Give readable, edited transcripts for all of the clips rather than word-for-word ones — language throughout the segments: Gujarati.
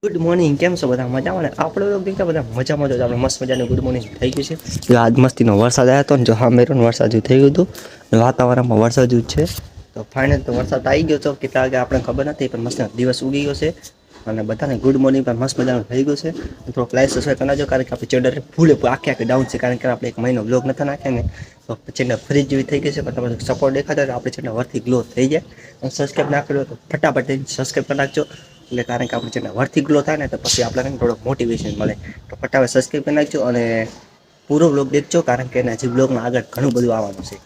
ગુડ મોર્નિંગ, કેમ છો બધા મજામાં? ને આપણે લોકો દેખતા બધા મજામાં જ આપણે મસ્ત મજાનું ગુડ મોર્નિંગ થઈ ગયું છે. જો આજ મસ્તીનો વરસાદ આવ્યો હતો ને જો હા મેરોન વરસાદ જેવું થઈ ગયું હતું. વાતાવરણમાં વરસાદ જેવું છે. તો ફાઇનલ તો વરસાદ આવી ગયો છો કેટલા વાગે આપણે ખબર નથી પણ મસ્ત દિવસ ઉગી ગયો છે. અને બધાને ગુડ મોર્નિંગ પણ મસ્ત મજાનું થઈ ગયું છે. થોડોક લાઈક સબસ્ક્રાઈબ કરી નાખજો કારણ કે આપણે ચેનલ ફૂલ આખે ડાઉન છે કારણ કે આપણે એક મહિનો બ્લોગ નથી નાખ્યા ને તો ચેનલ ફ્રીજ જેવી થઈ ગઈ છે પણ તમારો સપોર્ટ દેખાતો તો આપણે ચેનલ વર્થી ગ્લો થઈ જાય. અને સબસ્ક્રાઈબ ના કર્યો તો ફટાફટ સબસ્ક્રાઈબ કરી નાખજો એટલે કારણ કે આપણે ચેનલ વર્થી ગ્લો થાય ને તો પછી આપણને થોડોક મોટિવેશન મળે તો ફટાફટ સબસ્ક્રાઈબ કરી નાખજો અને પૂરો બ્લોગ દેખજો કારણ કે હજી બ્લોગમાં આગળ ઘણું બધું આવવાનું છે.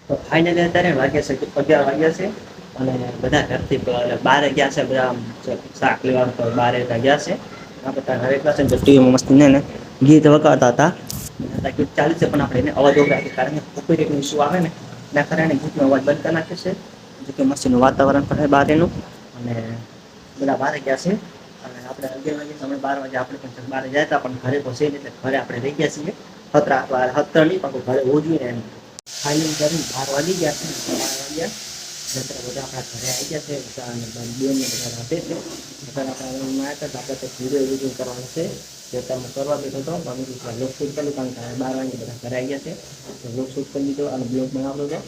તો ફાઇનલી અત્યારે વાગ્યા છે 11 વાગ્યા છે અને બધા ઘરથી બહાર ગયા છે. બધા શાક લેવા બહાર ગયા છે. આ બધા ઘરે પાસે ટીવીમાં મસ્ત ને ગીત વગાડતા હતા. ચાલે છે પણ આપણે એને અવાજ ઓછો કારણ કે કોપીરાઈટ ઇશ્યુ આવે ને એના કારણે ગીતનો અવાજ બંધ કરી નાખ્યો છે. જોકે મસ્તીનું વાતાવરણ પણ છે બહારનું અને બધા બહાર ગયા છે. અને આપણે 11 વાગે તમે 12 વાગે આપણે પણ બહાર ગયા હતા પણ ઘરે પહોંચી એટલે ઘરે આપણે રહી ગયા છીએ. સત્તર નહીં પણ ઘરે હોવું જોઈએ એમ ખાલી કરીને 12 વાગી ગયા છે. 12 વાગ્યા બધા આપણા ઘરે આવી ગયા છે. બેન બધા રાતે છે આપણે વિડીયો કરવાનું છે. જે તમે કરવા બેઠો હતો બ્લોગ શૂટ કર્યું કારણ કે 12 વાગે બધા ઘરે આવી ગયા છે. બ્લોગ શૂટ કરી દીધો અને બ્લોગ બનાવ્યો હતો.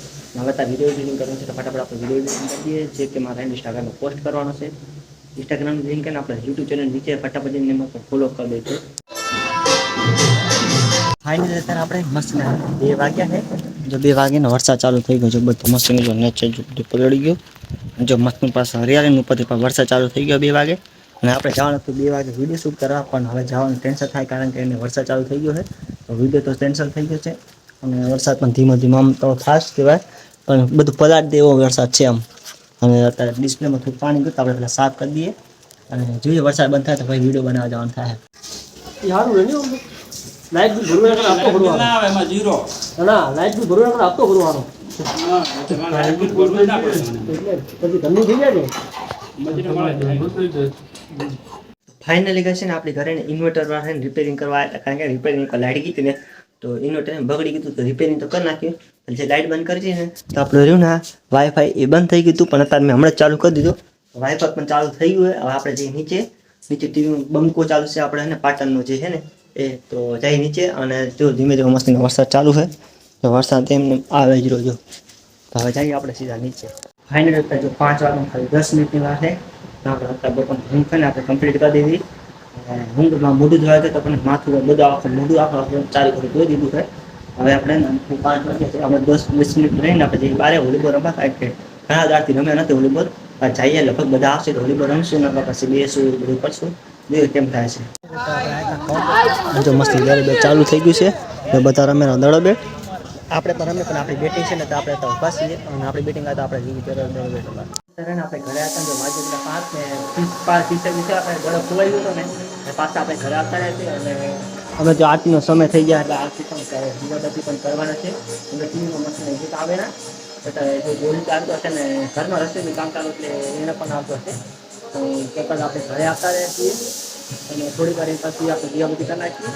હવે ત્યાં વિડીયો એડિટિંગ કરવાનું છે તો ફટાફટ આપણે વિડીયો એડિટિંગ કરી દઈએ જે કે મારા ઇન્સ્ટાગ્રામમાં પોસ્ટ કરવાનો છે. ઇન્સ્ટાગ્રામની લિંક ને આપણે યુટ્યુબ ચેનલ નીચે ફટાફટ એમાં ફોલો કરી દેજો. ફાઇનલી અત્યારે આપણે મસ્ત 2 વાગ્યા છે. જો 2 વાગ્યાનો વરસાદ ચાલુ થઈ ગયો છે. બધું મસ્ત નેચર પલળી ગયું. જો મસ્ત પાસે હરિયાળી ઉપરથી પણ વરસાદ ચાલુ થઈ ગયો 2 વાગે અને આપણે જવાનું હતું 2 વાગે વિડીયો શૂટ કરવા પણ હવે જવાનું કેન્સલ થાય કારણ કે એને વરસાદ ચાલુ થઈ ગયો છે. તો વિડીયો તો કેન્સલ થઈ ગયો છે અને વરસાદ પણ ધીમો ધીમો આમ તો ફાસ્ટ કહેવાય પણ બધું પલાટ દે એવો વરસાદ છે આમ. અને અત્યારે ડિસ્પ્લેમાં થોડું પાણી ગયું આપણે પેલા સાફ કરી દઈએ અને જોઈએ વરસાદ બંધ થાય તો પછી વિડીયો બનાવવા જવાનું થાય. યારું રેડી લાઈટ બિલ ભરવું આપતો ભરવાનો ના આવે એમાં જીરો ના લાઈટ બિલ ભરવું આપતો ભરવાનો હા લાઈટ બિલ ભરવું ના પડે પછી ધંધો થઈ જાય ને ફાઇનલી કહે છે ને આપણી ઘરે ઇન્વર્ટર વાળા ને રિપેરિંગ કરવા કારણ કે રિપેરિંગ લાઈટ ગઈ હતી ને તો ઇન્વર્ટર બગડી ગયું તો રિપેરિંગ તો કરી નાખ્યું. જે લાઈટ બંધ કરી છે ને તો આપણે રહ્યું ને વાઈફાઈ એ બંધ થઈ ગયું હતું પણ અત્યારે મેં હમણાં ચાલુ કરી દીધું. વાઈફાઈ પણ ચાલુ થઈ ગયું હવે આપણે જે નીચે ટીવી બંકો ચાલુ છે આપણે ને પાટણનો જે છે ને એ તો જાય નીચે અને જો ધીમે ધીમે મસ્તીનો વરસાદ ચાલુ છે. તો વરસાદ એમને આવે જ રહ્યો તો હવે જઈએ આપણે સીધા નીચે. ફાઇનલ જો 5 વાગ્યા ખાલી 10 મિનિટની વાર છે તો આપણે ઊંઘ છે ને આપણે કમ્પ્લીટ કરી દીધી. ઊંઘમાં મોઢું ધોવા તો પણ માથું બધું મોઢું આખું ચાલુ કરી ધોઈ દીધું છે. હવે આપણે 5 વાગ્યા અમે 10-20 મિનિટ રહીને પછી બારે વોલીબોલ રમવા થાય કે ઘણા દાડથી રમ્યા નથી વોલીબોલ જઈએ લગભગ બધા આવશે તો વોલીબોલ રમશું ને પછી બેસું બધું કરશું જોઈએ કેમ થાય છે. જો મસ્તી બે ચાલુ થઈ ગયું છે બધા રમે દડો બેટ આપણે તો રમે પણ આપણી બેટિંગ છે ને તો આપણે તો ઉભા છીએ અને આપણી બેટિંગ તો આપણે આપણે ઘરે હતા આપણે ખોવાઈ ગયો હતો ને પાછા આપણે ઘરે આવતા રહ્યા છીએ અને હવે જો આરતીનો સમય થઈ ગયા એટલે આરતી પણ કરવાના છે એટલે ટીવીમાં મસ્ત ગીત આવે ને એટલે જે ગોળી ચાલતો હશે ને ઘરમાં રસ્તે કામ ચાલુ એટલે એને પણ આવતો હશે તો આપણે ઘરે આવતા રહ્યા છીએ અને થોડીક વાર પછી આપણે દીવાબત્તી કરી નાખીએ.